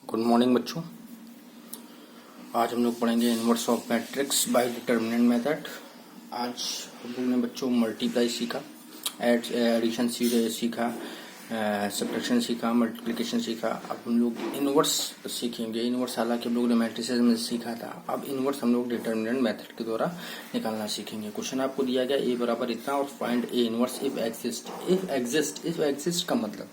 Good morning बच्चों। आज हम लोग पढ़ेंगे inverse of matrix bye determinant method. आज हम लोग ने बच्चों मल्टीप्लाई सीखा, एडिशन सीखा, सब्ट्रैक्शन सीखा, मल्टीप्लिकेशन सीखा। अब हम लोग इनवर्स सीखेंगे। इनवर्स हालांकि हम लोग ने मैट्रिसेस में सीखा था, अब इनवर्स हम लोग डिटरमिनेंट मेथड के द्वारा निकालना सीखेंगे। क्वेश्चन आपको दिया गया ए बराबर इतना और find A inverse if exist. If exist का मतलब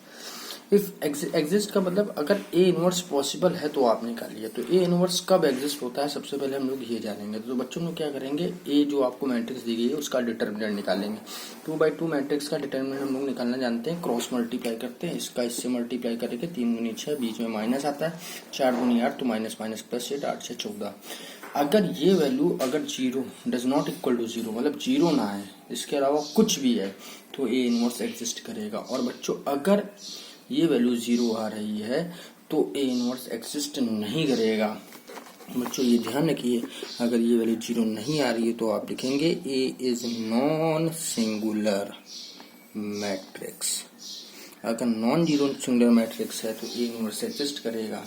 एग्जिस्ट का मतलब अगर ए इनवर्स पॉसिबल है तो आप निकालिए। तो ए इनवर्स कब एग्जिस्ट होता है सबसे पहले हम लोग ये जानेंगे। तो बच्चों लोग क्या करेंगे, ए जो आपको मैट्रिक्स दी गई है उसका डिटरमिनेंट निकालेंगे। 2/2 मैट्रिक्स का डिटरमिनेंट हम लोग निकालना जानते हैं, क्रॉस मल्टीप्लाई करते हैं। इसका इससे मल्टीप्लाई करेंगे, 3 दूनी 6, बीच में माइनस आता है, 4 दूनी 8 तो माइनस माइनस प्लस 8, 8 से 14। अगर ये वैल्यू अगर zero does not equal to zero, मतलब जीरो ना है, इसके अलावा कुछ भी है, तो ए इनवर्स एग्जिस्ट करेगा। और बच्चों अगर ये वैल्यू जीरो आ रही है तो ए इनवर्स एग्जिस्ट नहीं करेगा। बच्चों ये ध्यान रखिए, अगर ये वैल्यू जीरो नहीं आ रही है तो आप लिखेंगे A is non singular matrix. अगर नॉन जीरो सिंगुलर मैट्रिक्स है तो ए इनवर्स एग्जिस्ट करेगा।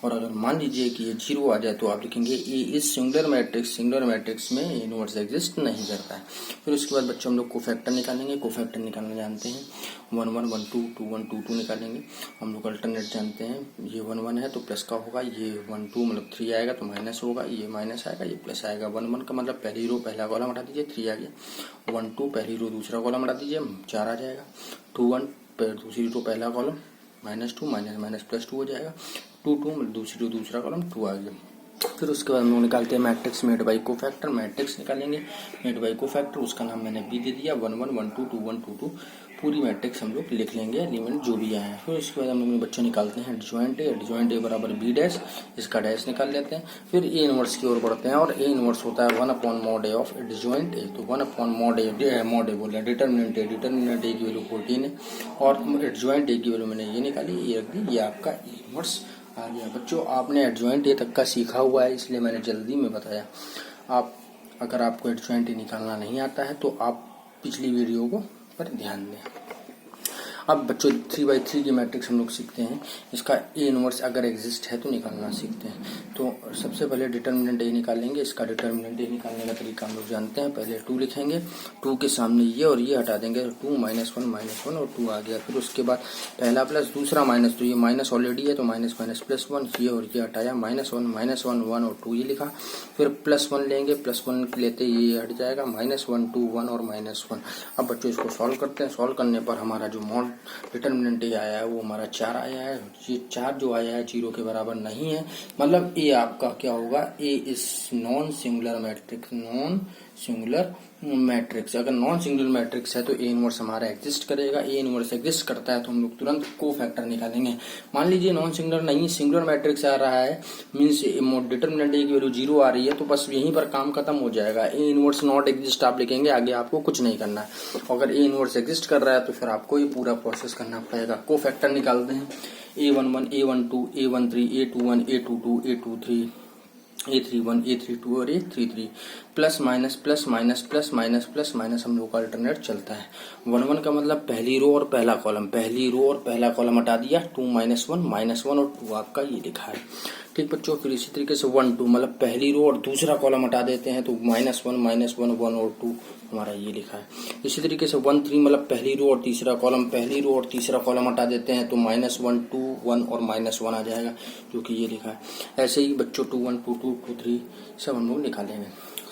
और अगर मान लीजिए कि ये जीरो आ जाए तो आप लिखेंगे A is singular matrix. Singular matrix में ए इनवर्स एग्जिस्ट नहीं करता है। फिर उसके बाद बच्चों हम लोग कोफैक्टर निकालेंगे। कोफैक्टर निकालना जानते हैं, 1 1 1 2 2 1 2 2 निकालेंगे। हम लोग अल्टरनेट जानते हैं, ये 1 1 है तो प्लस का होगा, ये 1 2 मतलब 3 आएगा तो माइनस होगा, ये माइनस आएगा, ये प्लस आएगा। 1 1 का मतलब पहली रो पहला कॉलम हटा दीजिए, 3 आ गया। 1 2 पहली रो दूसरा कॉलम हटा दीजिए, 4 आ जाएगा। 2 1 दूसरी रो पहला कॉलम -2 माइनस माइनस प्लस 2 हो जाएगा। 2 2 मतलब दूसरी रो दूसरा कॉलम 2 आ गया। फिर उसके बाद हम लोग निकालते हैं matrix made by cofactor. Matrix निकालेंगे मेड बाई कोफैक्टर, उसका नाम मैंने बी दे दिया। 1 1 1 2 2 1 2 2 पूरी मैट्रिक्स हम लोग लिख लेंगे, एलिमेंट जो भी आए हैं। फिर उसके बाद हम लोग बच्चे निकालते हैं एडजॉइंट ए। एडजॉइंट ए बराबर बी डैश, इसका डैश निकाल लेते हैं। फिर ए इनवर्स की ओर बढ़ते हैं और ए इनवर्स होता है 1/mod A of adjoint A. तो 1/mod ए बोल रहे हैं, डिटरमिनेंट ए की वैल्यू 14 है और एडजॉइंट ए की वैल्यू मैंने ये निकाली, ये रख दी, ये आपका ए इनवर्स आ गया। बच्चों आपने एडजॉइंट ए तक का सीखा हुआ है, इसलिए मैंने जल्दी में बताया। आप अगर आपको एडजॉइंट ए निकालना नहीं आता है तो आप पिछली वीडियो को पर ध्यान दें। अब बच्चों 3/3 की मैट्रिक्स हम लोग सीखते हैं। इसका ए इनवर्स अगर एग्जिस्ट है तो निकालना सीखते हैं। तो सबसे पहले डिटरमिनेंट ए निकालेंगे। इसका डिटरमिनेंट ए निकालने का तरीका हम लोग जानते हैं। पहले 2 लिखेंगे, 2 के सामने ये और ये हटा देंगे, 2 -1 और 2 आ गया। फिर उसके बाद पहला प्लस दूसरा माइनस, तो ये माइनस ऑलरेडी है तो माइनस माइनस प्लस 1, ये और ये हटाया, -1 1 और 2 ये लिखा। फिर +1 लेंगे, +1 लेते ये हट जाएगा, -1 2 1 और -1। अब बच्चों इसको सॉल्व करते हैं। सॉल्व करने पर हमारा जो मॉड डिटरमिनेंट ए आया है वो हमारा 4 आया है। ये 4 जो आया है 0 के बराबर नहीं है, मतलब ए आपका क्या होगा, A is non singular matrix. Non singular matrix, अगर नॉन सिंगुलर मैट्रिक्स है तो ए इनवर्स हमारा एग्जिस्ट करेगा। ए इनवर्स एग्जिस्ट करता है तो हम लोग तुरंत कोफैक्टर निकालेंगे। मान लीजिए नॉन सिंगुलर नहीं, सिंगुलर मैट्रिक्स आ रहा है, मीन्स डिटरमिनेंट ए की वैल्यू 0 आ रही है, तो बस यहीं पर काम खत्म हो जाएगा। ए इनवर्स नॉट एग्जिस्ट आप लिखेंगे, आगे आपको कुछ नहीं करना है। अगर ए इनवर्स एग्जिस्ट कर रहा है तो फिर आपको ये पूरा प्रोसेस करना पड़ेगा। कोफैक्टर निकालते हैं, A11 A12 A13 A21 A22 A23 A31 A32 और A33, plus minus plus minus plus minus plus minus हम लोग का अल्टरनेट चलता है। 1 1 का मतलब पहली रो और पहला कॉलम, पहली रो और पहला कॉलम हटा दिया, 2 -1 और 2 आपका ये लिखा है। ठीक बच्चों, फिर इसी तरीके से 1 2 मतलब पहली रो और दूसरा कॉलम हटा देते हैं तो -1 1 और 2 हमारा ये लिखा है। इसी तरीके से 1 3 मतलब पहली रो और तीसरा कॉलम, पहली रो और तीसरा कॉलम हटा देते हैं तो -1 2 1 और -1 आ जाएगा, जो कि ये लिखा है। ऐसे ही बच्चों 2 1 2 2 2 3 सब हम लोग निकालेंगे।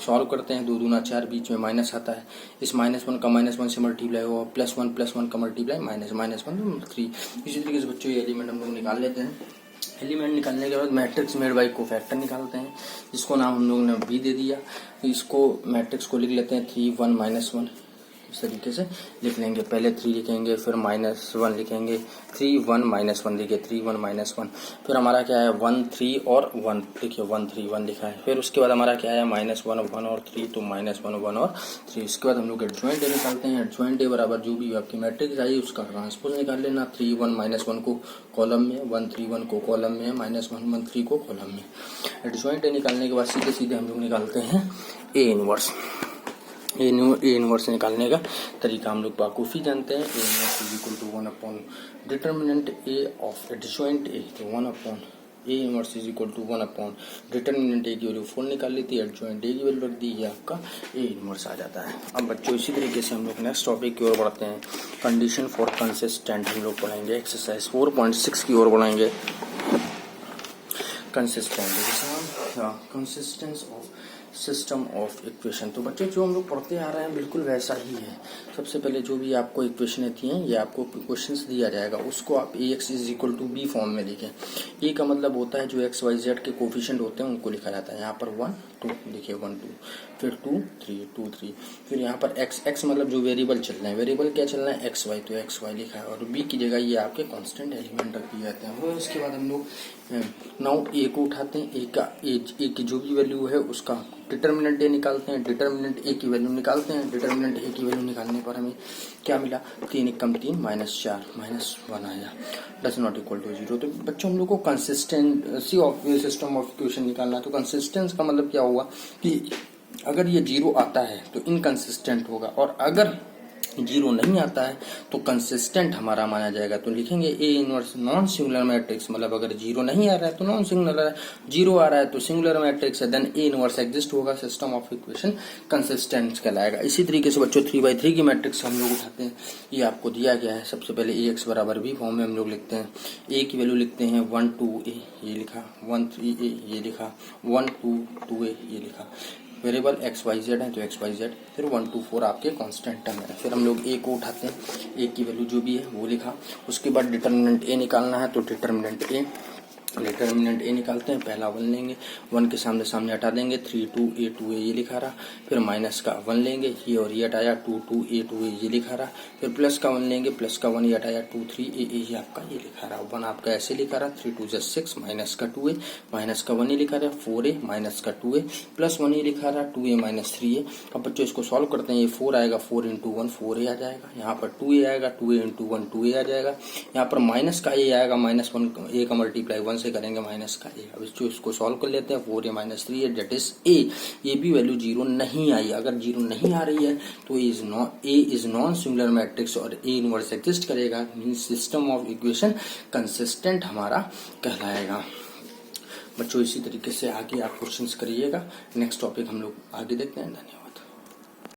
सॉल्व करते हैं, 2 दूना 4, बीच में माइनस आता है, इस -1 का -1 से मल्टीप्लाई होगा, +1 का मल्टीप्लाई -1 3। इसी तरीके से बच्चों ये एलिमेंट हम लोग निकाल लेते हैं। एलिमेंट निकालने के बाद मैट्रिक्स मेड बाई कोफैक्टर निकालते हैं, जिसको नाम हम लोगों ने बी दे दिया। इसको मैट्रिक्स को लिख लेते हैं 3 1 -1, इस तरीके से लिख लेंगे। पहले 3 लिखेंगे, फिर -1 लिखेंगे, 3 1 -1 लिखे, 3 1 -1। फिर हमारा क्या है 1 3 और 1, देखिए 1 3 1 लिखा है। फिर उसके बाद हमारा क्या है -1 1 और 3, तो -1 1 और 3। उसके बाद हम लोग एडजॉइंट ए निकालते हैं। एडजॉइंट ए बराबर जो भी आपकी मैट्रिक्स आई उसका ट्रांसपोज निकाल लेना। 3 1 -1 को कॉलम में, 1 3 1 को कॉलम में, -1 1 3 को कॉलम में। एडजॉइंट ए निकालने के बाद सीधे सीधे हम लोग निकालते हैं ए इनवर्स। ए इनवर्स निकालने का तरीका हम लोग बाखूबी जानते हैं। A inverse is equal to 1 upon determinant A of adjoint A, तो 1 upon A inverse is equal to 1 upon determinant A की वैल्यू 4 निकाल ली थी, एडजॉइंट ए की वैल्यू रख दी, ये आपका ए इनवर्स आ जाता है। अब बच्चों इसी तरीके से हम लोग नेक्स्ट टॉपिक की ओर बढ़ते हैं। कंडीशन फॉर कंसिस्टेंट हम लोग पढ़ेंगे, एक्सरसाइज 4.6 की ओर बढ़ेंगे। Consistence of system of equation. तो बच्चों जो हम लोग पढ़ते आ रहे हैं बिल्कुल वैसा ही है। सबसे पहले जो भी आपको इक्वेशन आती हैं, ये आपको क्वेश्चंस दिया जाएगा, उसको आप A X is equal to B form में लिखें। ए का मतलब होता है जो एक्स वाई जेड के कोफिशिएंट होते हैं उनको लिखा जाता है। यहाँ पर 1 2 देखिए 1 2, फिर 2 3 2 3, फिर यहाँ पर एक्स एक्स मतलब जो वेरिएबल चल रहे हैं, वेरिएबल क्या चल रहा है एक्स वाई, तो एक्स वाई लिखा है, और बी की जगह ये आपके कॉन्स्टेंट एलिमेंट रख दिए जाते हैं। और इसके बाद हम लोग नाउ ए को उठाते हैं, ए की जो भी वैल्यू है उसका डिटर्मिनेंट ए निकालते हैं, डिटर्मिनेंट ए की वैल्यू निकालते हैं। डिटर्मिनेंट ए की वैल्यू निकालने पर हमें क्या मिला, 3 एकम 3 -4 -1 आया, डज नॉट इक्वल टू 0। तो बच्चों हम लोग को consistency of system of equation निकालना है। तो कंसिस्टेंस का मतलब क्या हुआ कि अगर ये 0 आता है तो इनकंसिस्टेंट होगा, और अगर 0 नहीं आता है तो कंसिस्टेंट हमारा माना जाएगा। तो लिखेंगे A inverse non singular matrix, मतलब अगर 0 नहीं आ रहा है तो नॉन सिंगुलर है, 0 आ रहा है तो सिंगुलर मैट्रिक्स है, देन ए इनवर्स एग्जिस्ट होगा, सिस्टम ऑफ इक्वेशन कंसिस्टेंट कहलाएगा। इसी तरीके से बच्चों 3/3 की मैट्रिक्स हम लोग उठाते हैं, ये आपको दिया गया है। सबसे पहले ए एक्स बराबर बी फॉर्म में हम लोग लिखते हैं, ए की वैल्यू लिखते हैं 1 2 ए, ये लिखा, 1 3 ए ये लिखा, 1 2 2 ए ये लिखा। वेरिएबल एक्स वाई जेड है तो एक्स वाई जेड, फिर 1 2 4 आपके कांस्टेंट टर्म है। फिर हम लोग ए को उठाते हैं, ए की वैल्यू जो भी है वो लिखा, उसके बाद डिटर्मिनेंट ए निकालना है, तो डिटर्मिनेंट ए निकालते हैं। पहला 1 लेंगे, 1 के सामने सामने हटा देंगे, 3 2 a 2 a ये लिखा रहा, फिर माइनस का 1 लेंगे, ये और ये हटाया, 2 2 a 2 a ये लिखा रहा, फिर प्लस का 1 लेंगे, प्लस का 1 ये हटाया, 2 3 a a ये आपका ये लिखा रहा, 1 आपका ऐसे लिखा रहा, 3 2 6 माइनस का 2a, माइनस का 1 ये लिखा रहा, 4a माइनस का 2a, प्लस 1 ये लिखा रहा, 2a माइनस 3a। अब बच्चों इसको सॉल्व करते हैं, ये 4 आएगा, 4 इंटू 1 4a आ जाएगा, यहाँ पर 2a आएगा, 2a इंटू 1 2a आ जाएगा, यहाँ पर माइनस का a आएगा, -1 a का मल्टीप्लाई 1 से करेंगे माइनस का ए। अब इसको सॉल्व कर लेते हैं, 4a minus 3a date is a. ये भी वैल्यू 0 नहीं आई, अगर 0 नहीं आ रही है तो ए इज नॉन सिंगुलर मैट्रिक्स और ए इनवर्स एग्जिस्ट करेगा, means system of equation consistent हमारा कहलाएगा। बच्चों इसी तरीके से आगे आप क्वेश्चंस करिएगा। नेक्स्ट टॉपिक हम लोग आगे देखते हैं। धन्यवाद।